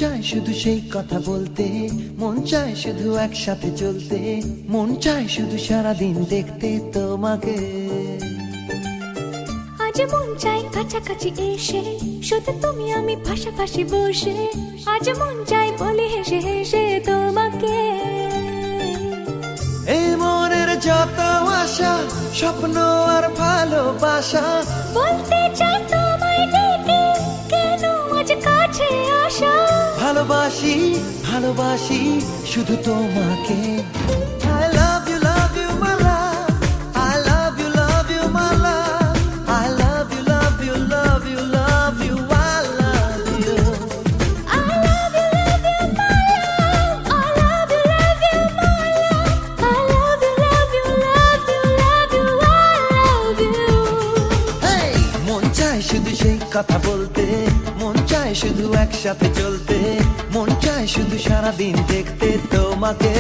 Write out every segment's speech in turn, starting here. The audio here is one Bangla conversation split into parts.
চায় শুধু সেই কথা বলতে, মন চায় শুধু একসাথে চলতে, মন চায় শুধু সারাদিন দেখতে তোমাকে। আজ মন চায় কাছাকাছি এসে, শুধু তুমি আমি পাশাপাশি বসে, আজ মন চায় বলে হেসে হেসে তোমাকে। এই মনের যত আশা, স্বপ্ন আর ভালোবাসা, বলতে চাই তোমায় ডেকে, কেন আজ কাছে আসা। ভালোবাসি ভালোবাসি শুধু তোমাকে। I love you my love, I love you my love, I love you love you love you love you, I love you. I love you my love, I love you my love, I love you love you love you love you, I love you. Hey! মন চায় শুধু সেই কথা বলতে, মন চায় শুধু একসাথে চলতে, মন চায় শুধু সারাদিন দেখতে তোমাকে।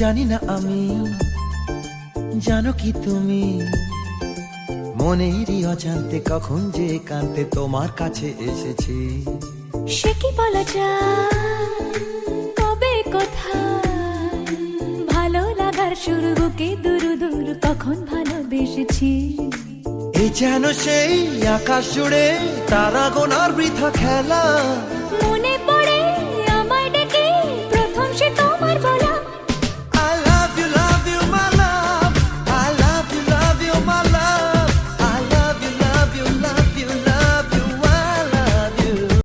জানি না আমি, জানো কি তুমি, মনেরই অজান্তে কখন যে কান্তে তোমার কাছে এসেছি। সে কি বলা যায়, কবে কোথায়, ভালো লাগার শুরু বুকে দূর দূর কখন ভালোবেসেছি। এই যেন সেই আকাশ জুড়ে তারা গোনার বৃথা খেলা, মনে